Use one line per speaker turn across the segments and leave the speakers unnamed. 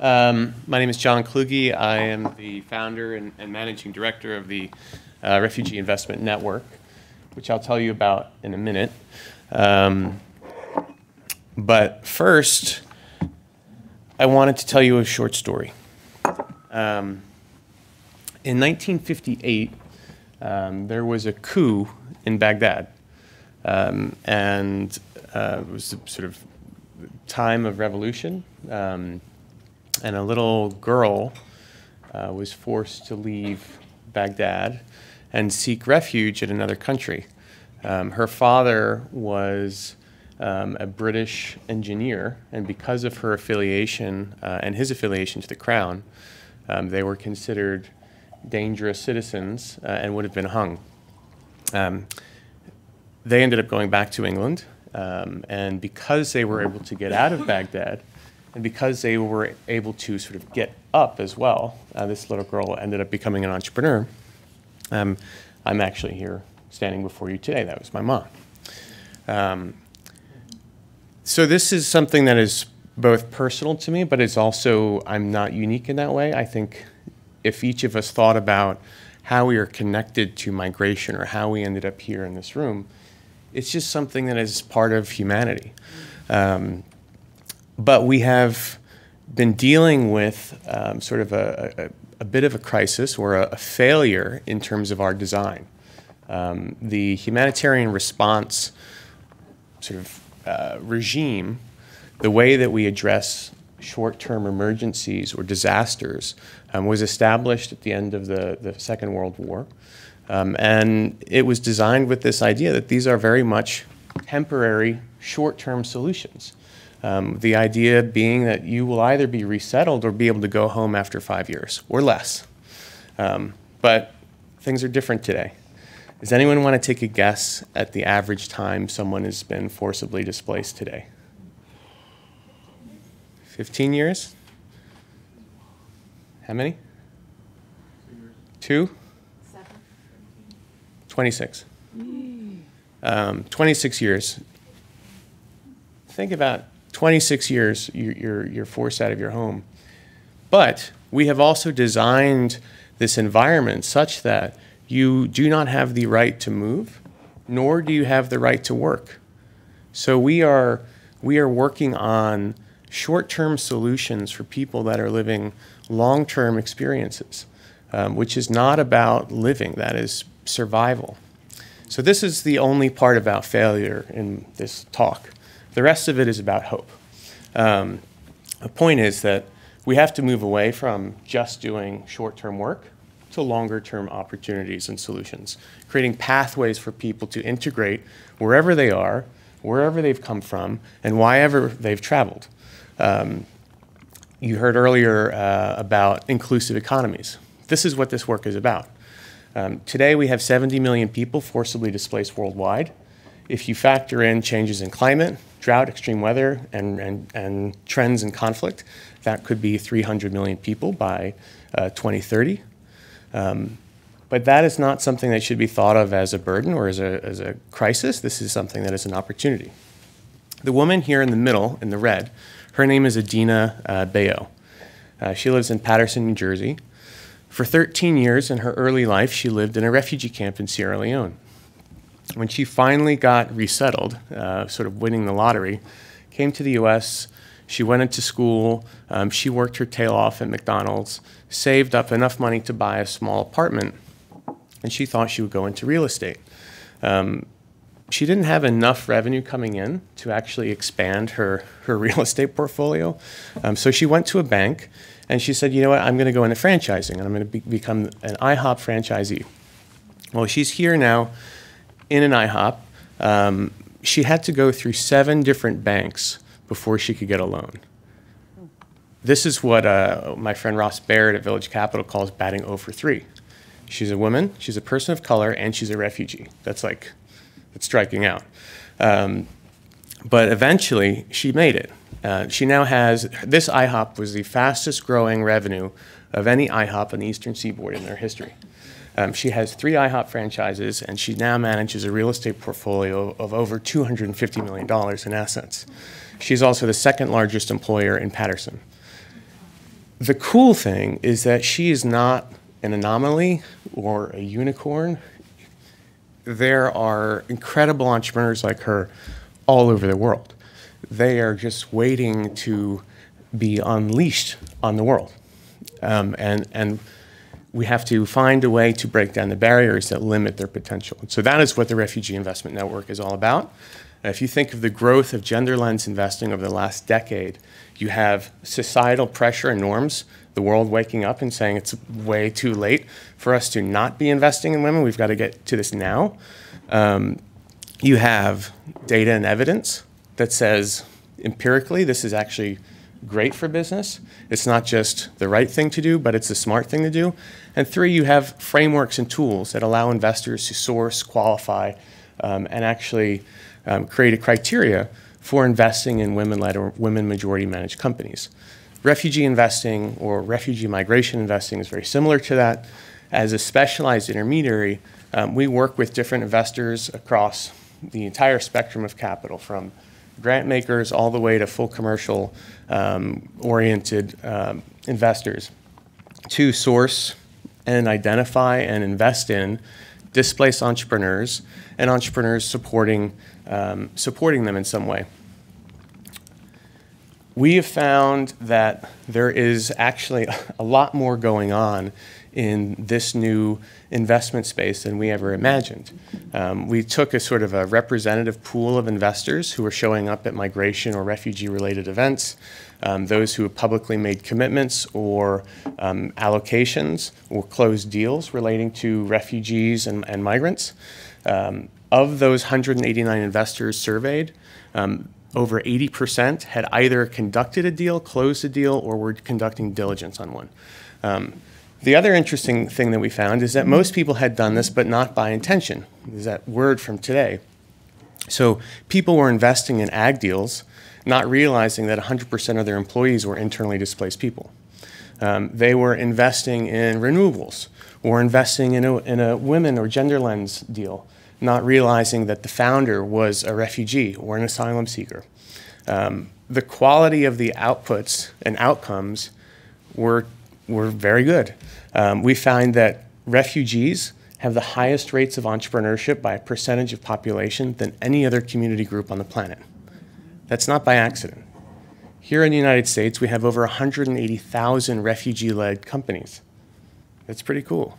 My name is John Kluge. I am the founder and managing director of the Refugee Investment Network, which I'll tell you about in a minute. But first, I wanted to tell you a short story. In 1958, there was a coup in Baghdad, and it was a sort of time of revolution, and a little girl was forced to leave Baghdad and seek refuge in another country. Her father was a British engineer, and because of her affiliation and his affiliation to the crown, they were considered dangerous citizens and would have been hung. They ended up going back to England, and because they were able to get out of Baghdad, and because they were able to sort of get up as well, this little girl ended up becoming an entrepreneur. I'm actually here standing before you today. That was my mom. So this is something that is both personal to me, but it's also, I'm not unique in that way. I think if each of us thought about how we are connected to migration or how we ended up here in this room, it's just something that is part of humanity. But we have been dealing with sort of a bit of a crisis or a failure in terms of our design. The humanitarian response sort of regime, the way that we address short-term emergencies or disasters was established at the end of the Second World War. And it was designed with this idea that these are very much temporary, short-term solutions. The idea being that you will either be resettled or be able to go home after 5 years or less. But things are different today. Does anyone want to take a guess at the average time someone has been forcibly displaced today? 15 years? How many? 2?
7.
26. 26 years. Think about 26 years you're forced out of your home. But we have also designed this environment such that you do not have the right to move, nor do you have the right to work. So we are working on short-term solutions for people that are living long-term experiences, which is not about living, that is survival. So this is the only part about failure in this talk. The rest of it is about hope. The point is that we have to move away from just doing short-term work to longer-term opportunities and solutions, creating pathways for people to integrate wherever they are, wherever they've come from, and wherever they've traveled. You heard earlier about inclusive economies. This is what this work is about. Today we have 70 million people forcibly displaced worldwide. If you factor in changes in climate, drought, extreme weather, and trends in conflict, that could be 300 million people by 2030. But that is not something that should be thought of as a burden or as a crisis. This is something that is an opportunity. The woman here in the middle, in the red, her name is Adina Bayo. She lives in Paterson, New Jersey. For 13 years in her early life, she lived in a refugee camp in Sierra Leone. When she finally got resettled, sort of winning the lottery, came to the US, she went into school, she worked her tail off at McDonald's, saved up enough money to buy a small apartment, and she thought she would go into real estate. She didn't have enough revenue coming in to actually expand her real estate portfolio. So she went to a bank and she said, you know what, I'm going to go into franchising and I'm going to become an IHOP franchisee. Well, she's here now in an IHOP. She had to go through 7 different banks before she could get a loan. This is what my friend Ross Baird at Village Capital calls batting 0 for 3. She's a woman, she's a person of color, and she's a refugee. That's striking out. But eventually, she made it. She now has, this IHOP was the fastest growing revenue of any IHOP on the Eastern Seaboard in their history. She has 3 IHOP franchises, and she now manages a real estate portfolio of over $250 million in assets. She's also the second largest employer in Paterson. The cool thing is that she is not an anomaly or a unicorn. There are incredible entrepreneurs like her all over the world. They are just waiting to be unleashed on the world. And we have to find a way to break down the barriers that limit their potential. So that is what the Refugee Investment Network is all about. If you think of the growth of gender lens investing over the last decade, you have societal pressure and norms, the world waking up and saying it's way too late for us to not be investing in women. We've got to get to this now. You have data and evidence that says empirically this is actually great for business. It's not just the right thing to do, but it's the smart thing to do. And three, you have frameworks and tools that allow investors to source, qualify, and actually create a criteria for investing in women-led or women majority managed companies. Refugee investing or refugee migration investing is very similar to that. As a specialized intermediary, we work with different investors across the entire spectrum of capital, from grant makers all the way to full commercial oriented investors, to source and identify and invest in displaced entrepreneurs and entrepreneurs supporting them in some way. We have found that there is actually a lot more going on in this new investment space than we ever imagined. We took a sort of a representative pool of investors who were showing up at migration or refugee-related events, those who have publicly made commitments or allocations or closed deals relating to refugees and migrants. Of those 189 investors surveyed, over 80% had either conducted a deal, closed a deal, or were conducting diligence on one. The other interesting thing that we found is that most people had done this, but not by intention. Is that word from today. So people were investing in ag deals, not realizing that 100% of their employees were internally displaced people. They were investing in renewables or investing in a women or gender lens deal, not realizing that the founder was a refugee or an asylum seeker. The quality of the outputs and outcomes were very good. We find that refugees have the highest rates of entrepreneurship by a percentage of population than any other community group on the planet. That's not by accident. Here in the United States, we have over 180,000 refugee-led companies. That's pretty cool.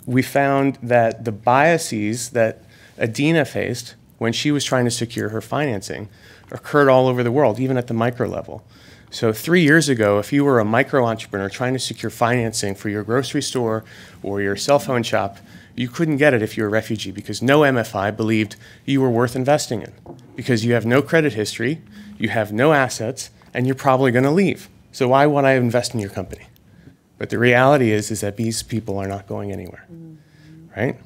We found that the biases that Adina faced when she was trying to secure her financing occurred all over the world, even at the micro level. So 3 years ago, if you were a micro entrepreneur trying to secure financing for your grocery store or your cell phone shop, you couldn't get it if you were a refugee because no MFI believed you were worth investing in because you have no credit history, you have no assets, and you're probably going to leave. So why would I invest in your company? But the reality is that these people are not going anywhere, right?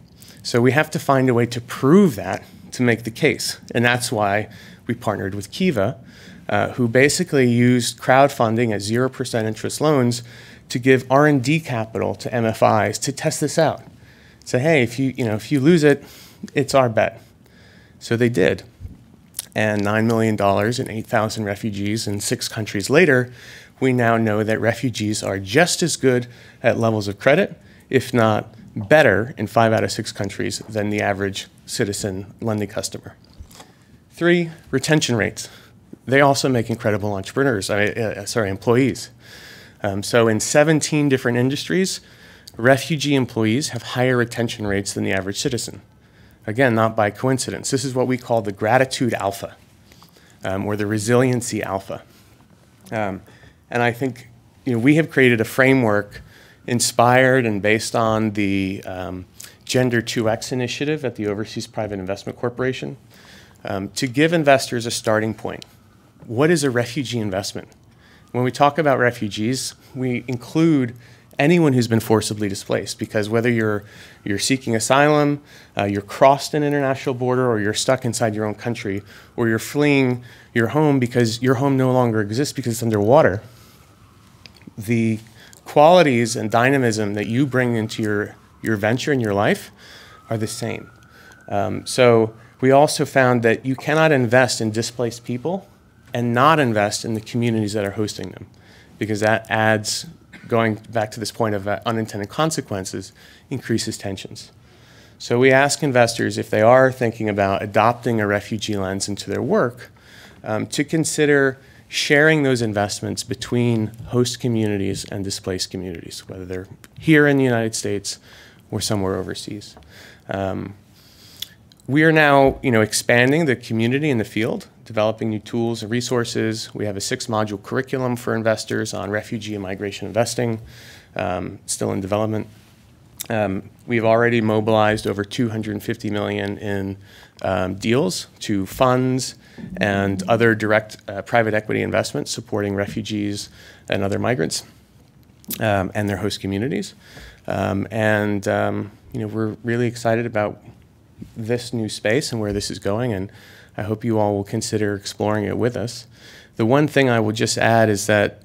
So we have to find a way to prove that to make the case. And that's why we partnered with Kiva, who basically used crowdfunding at 0% interest loans to give R&D capital to MFIs to test this out. Say, hey, if you lose it, it's our bet. So they did. And $9 million and 8,000 refugees in 6 countries later, we now know that refugees are just as good at levels of credit, if not better, in 5 out of 6 countries than the average citizen lending customer. 3, retention rates. They also make incredible employees. So in 17 different industries, refugee employees have higher retention rates than the average citizen. Again, not by coincidence. This is what we call the gratitude alpha, or the resiliency alpha. And I think we have created a framework inspired and based on the Gender 2X initiative at the Overseas Private Investment Corporation to give investors a starting point. What is a refugee investment? When we talk about refugees, we include anyone who's been forcibly displaced, because whether you're seeking asylum, you're crossed an international border, or you're stuck inside your own country, or you're fleeing your home because your home no longer exists because it's underwater, the qualities and dynamism that you bring into your venture in your life are the same. So we also found that you cannot invest in displaced people and not invest in the communities that are hosting them, because that adds, going back to this point of unintended consequences, increases tensions. So we ask investors, if they are thinking about adopting a refugee lens into their work, to consider sharing those investments between host communities and displaced communities, whether they're here in the United States or somewhere overseas. We are now, expanding the community in the field, developing new tools and resources. We have a 6-module curriculum for investors on refugee and migration investing, still in development. We've already mobilized over $250 million in deals to funds and other direct private equity investments supporting refugees and other migrants and their host communities. We're really excited about this new space and where this is going, and I hope you all will consider exploring it with us. The one thing I will just add is that,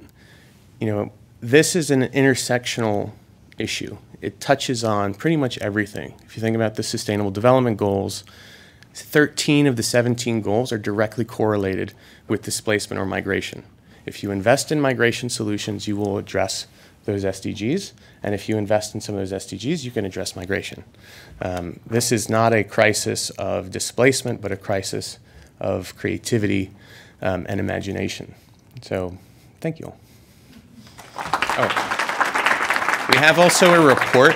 this is an intersectional issue. It touches on pretty much everything. If you think about the Sustainable Development Goals, 13 of the 17 goals are directly correlated with displacement or migration. If you invest in migration solutions, you will address those SDGs, and if you invest in some of those SDGs, you can address migration. This is not a crisis of displacement, but a crisis of creativity and imagination. So, thank you all. Oh, we have also a report.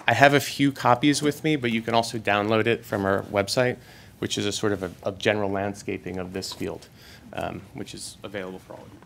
I have a few copies with me, but you can also download it from our website, which is a sort of a general landscaping of this field, which is available for all of you.